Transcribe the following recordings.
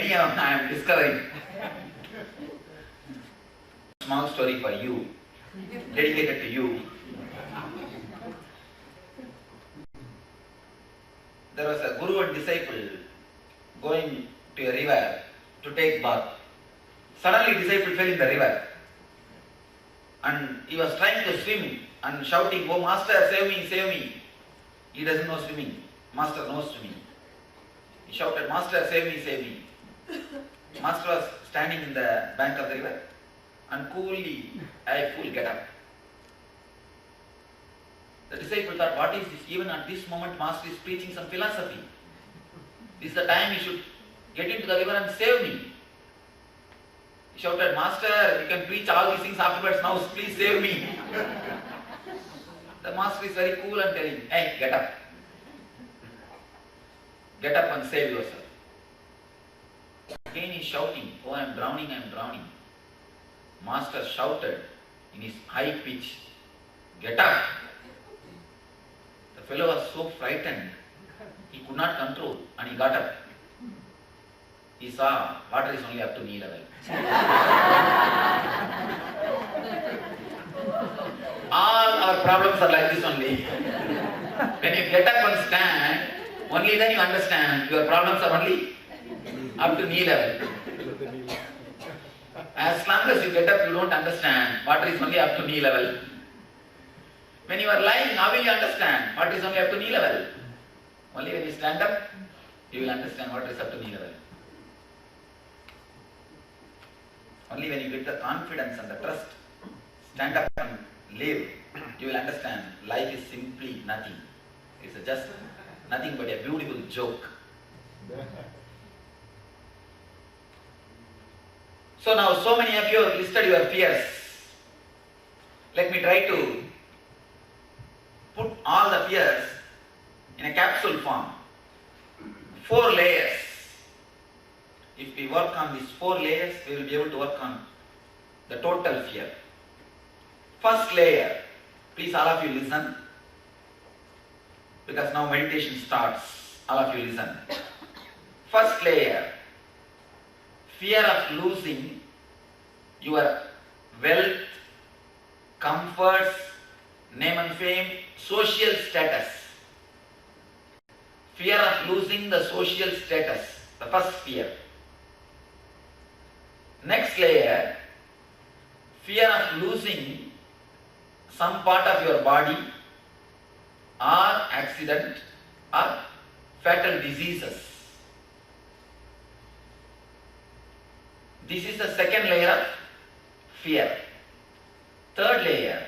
many of them I am discovering. Small story for you, dedicated to you. There was a guru and disciple going to a river to take bath. Suddenly disciple fell in the river and he was trying to swim and shouting, "Oh master, save me, save me." He doesn't know swimming. Master knows swimming. He shouted, "Master, save me, save me." Master was standing in the bank of the river and coolly, "I fool, get up." The disciple thought, what is this? Even at this moment, Master is preaching some philosophy. This is the time he should get into the river and save me. He shouted, "Master, you can preach all these things afterwards, now please save me." The Master is very cool and telling, "Hey, get up. Get up and save yourself." Again he is shouting, "Oh, I am drowning, I am drowning." Master shouted in his high pitch, "Get up." The fellow was so frightened, he could not control and he got up. He saw water is only up to knee level. All our problems are like this only. When you get up and stand, only then you understand your problems are only up to knee level. As long as you get up, you don't understand water is only up to knee level. When you are lying, how will you understand what is only up to knee level? Only when you stand up, you will understand what is up to knee level. Only when you get the confidence and the trust, stand up and live, you will understand life is simply nothing. It's just nothing but a beautiful joke. So now so many of you have listed your fears. Let me try to put all the fears in a capsule form. 4 layers. If we work on these 4 layers, we will be able to work on the total fear. First layer, please all of you listen, because now meditation starts. All of you listen. First layer, fear of losing your wealth, comforts, name and fame, social status. Fear of losing the social status, the first fear. Next layer, fear of losing some part of your body or accident or fatal diseases. This is the second layer of fear. Third layer,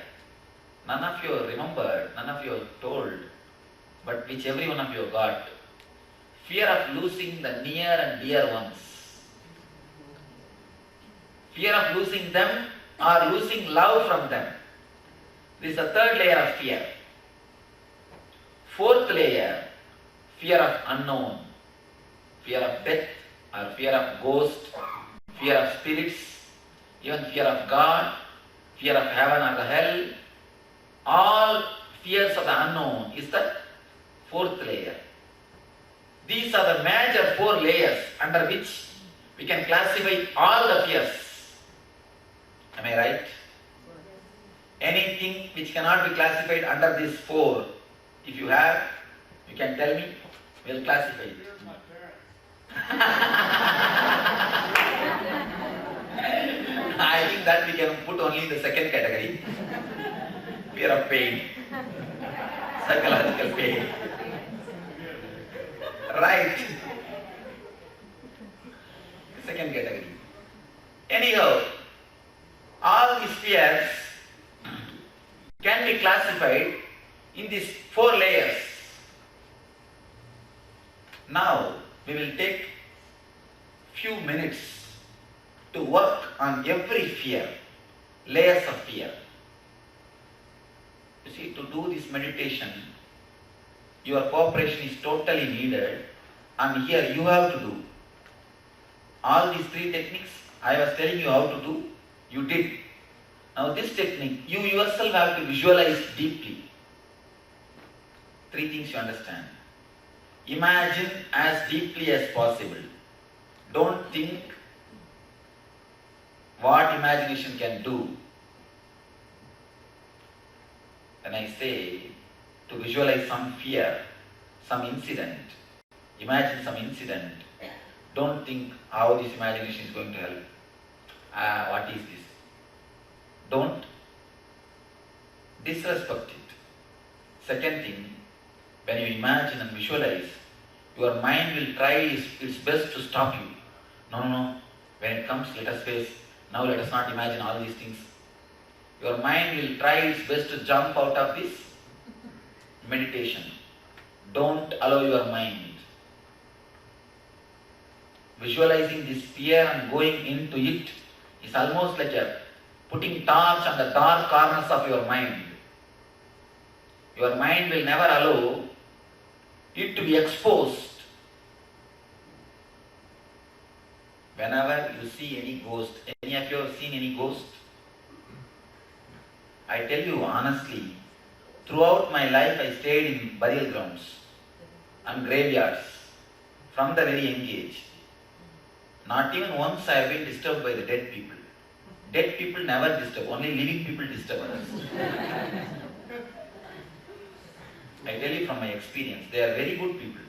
none of you remembered, none of you told, but which every one of you got. Fear of losing the near and dear ones. Fear of losing them or losing love from them. This is the third layer of fear. Fourth layer, fear of unknown. Fear of death or fear of ghost, fear of spirits, even fear of God, fear of heaven or the hell. All fears of the unknown is the fourth layer. These are the major 4 layers under which we can classify all the fears. Am I right? Anything which cannot be classified under these 4, if you have, you can tell me, we will classify it. I think that we can put only in the second category. Fear of pain, psychological pain. Right. Second category. Anyhow, all these fears can be classified in these 4 layers. Now, we will take few minutes to work on every fear, layers of fear. You see, to do this meditation, your cooperation is totally needed, and here you have to do. All these 3 techniques I was telling you how to do, you did. Now this technique, you yourself have to visualize deeply. 3 things you understand. Imagine as deeply as possible. Don't think what imagination can do. When I say to visualize some fear, some incident, imagine some incident, don't think how this imagination is going to help. What is this? Don't disrespect it. Second thing, when you imagine and visualize, your mind will try its best to stop you. No. When it comes, let us face. Now let us not imagine all these things. Your mind will try its best to jump out of this meditation. Don't allow your mind. Visualizing this fear and going into it is almost like putting torch on the dark corners of your mind. Your mind will never allow it to be exposed. Whenever you see any ghost, any of you have seen any ghost? I tell you honestly, throughout my life I stayed in burial grounds and graveyards from the very young age. Not even once I have been disturbed by the dead people. Dead people never disturb, only living people disturb others. I tell you from my experience, they are very good people.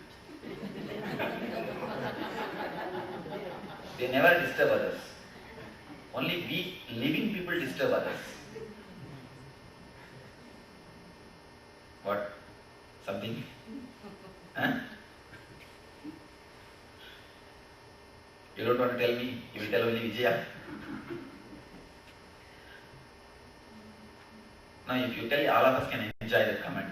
They never disturb others. Only we living people disturb others. What? Something? Huh? You don't want to tell me, you will tell only Vijaya. Now if you tell, all of us can enjoy that comment.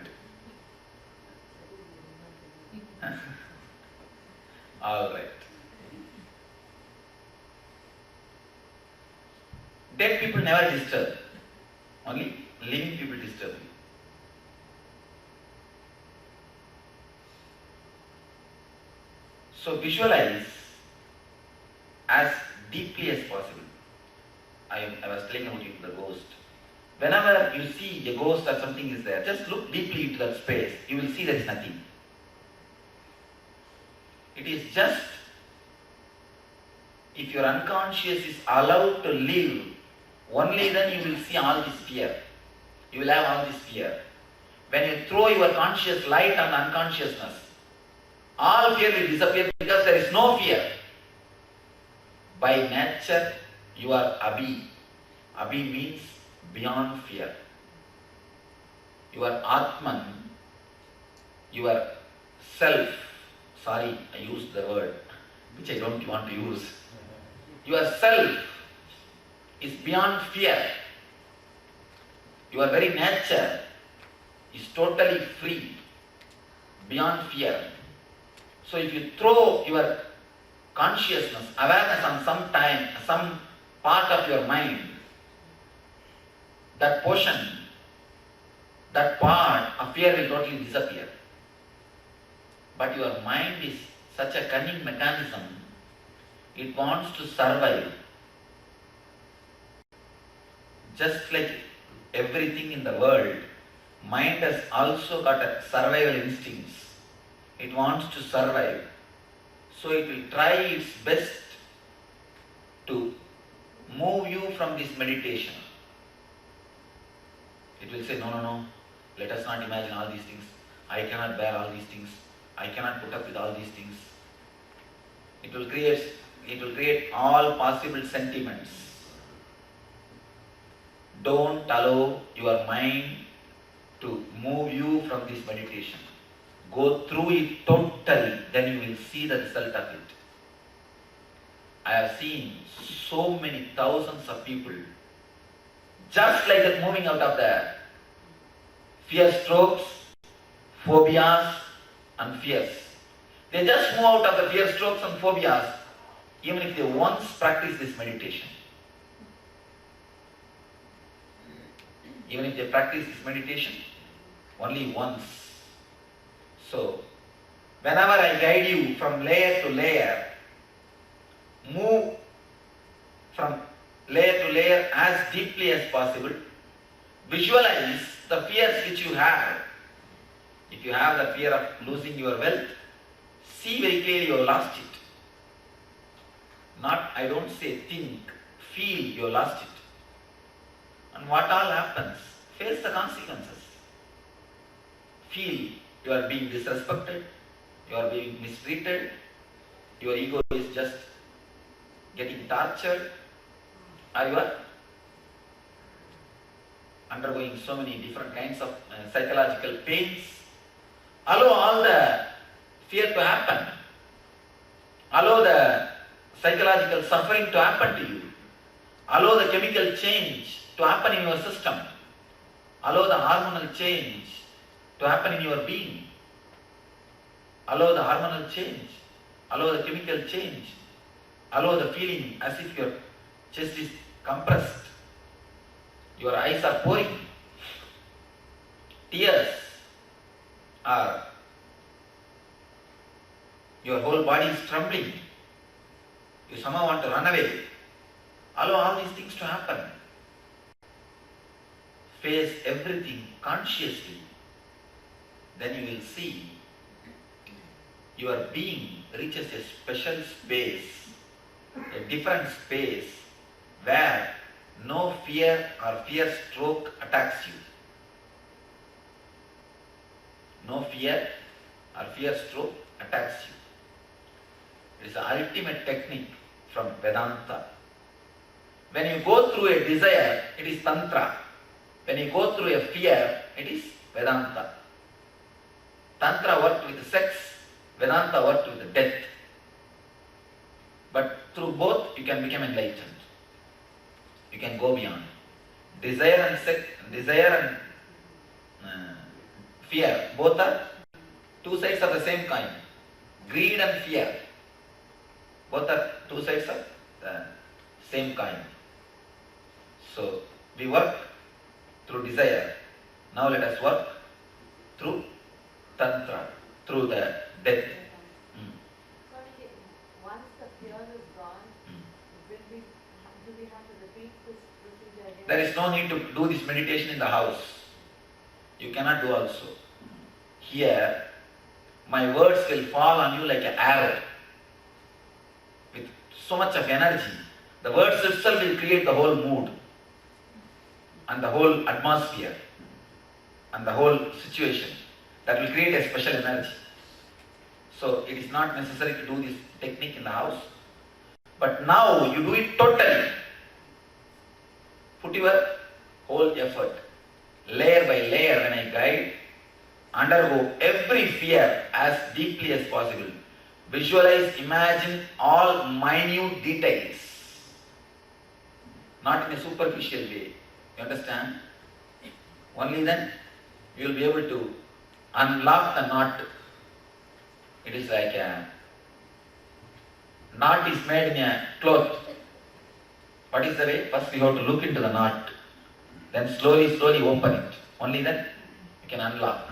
All right. Dead people never disturb. Only living people disturb you. So visualize as deeply as possible. I was telling about the ghost. Whenever you see a ghost or something is there, just look deeply into that space. You will see there is nothing. It is just if your unconscious is allowed to live, only then you will see all this fear. You will have all this fear. When you throw your conscious light on unconsciousness, all fear will disappear because there is no fear. By nature, you are Abhi. Abhi means beyond fear. You are Atman. You are self. Sorry, I used the word which I don't want to use. Your self is beyond fear. Your very nature is totally free, beyond fear. So if you throw your consciousness, awareness on some time, some part of your mind, that portion, that part of fear will totally disappear. But your mind is such a cunning mechanism, it wants to survive. Just like everything in the world, mind has also got a survival instincts. It wants to survive. So it will try its best to move you from this meditation. It will say, no, let us not imagine all these things. I cannot bear all these things. I cannot put up with all these things. It will create all possible sentiments. Don't allow your mind to move you from this meditation. Go through it totally, then you will see the result of it. I have seen so many thousands of people just like that moving out of the fear strokes, phobias and fears. They just move out of the fear strokes and phobias even if they once practice this meditation. Even if they practice this meditation only once. So, whenever I guide you from layer to layer, move from layer to layer as deeply as possible. Visualize the fears which you have. If you have the fear of losing your wealth, see very clearly you have lost it. Not, I don't say think, feel you lost it. And what all happens? Face the consequences. Feel you are being disrespected, you are being mistreated, your ego is just getting tortured, or you are undergoing so many different kinds of psychological pains. Allow all the fear to happen. Allow the psychological suffering to happen to you. Allow the chemical change to happen in your system. Allow the hormonal change to happen in your being. Allow the hormonal change. Allow the chemical change. Allow the feeling as if your chest is compressed. Your eyes are pouring. Tears are, your whole body is trembling. You somehow want to run away. Allow all these things to happen. Face everything consciously. Then you will see your being reaches a special space, a different space where no fear or fear stroke attacks you. No fear or fear stroke attacks you. It is the ultimate technique from Vedanta. When you go through a desire, it is Tantra. When you go through a fear, it is Vedanta. Tantra worked with sex, Vedanta worked with death. But through both, you can become enlightened. You can go beyond. Desire and sex, desire and fear, both are two sides of the same coin. Greed and fear, both are two sides of the same coin. So, we work through desire. Now let us work through Tantra, through the death. Once the fear is gone, do we have to repeat this procedure again? There is no need to do this meditation in the house. You cannot do also. Here, my words will fall on you like an arrow with so much of energy. The words itself will create the whole mood and the whole atmosphere and the whole situation. That will create a special energy. So it is not necessary to do this technique in the house. But now you do it totally. Put your whole effort. Layer by layer when I guide, undergo every fear as deeply as possible. Visualize, imagine all minute details. Not in a superficial way. You understand? Only then you will be able to unlock the knot. It is like a knot is made in a cloth. What is the way? First you have to look into the knot. Then slowly open it. Only then you can unlock.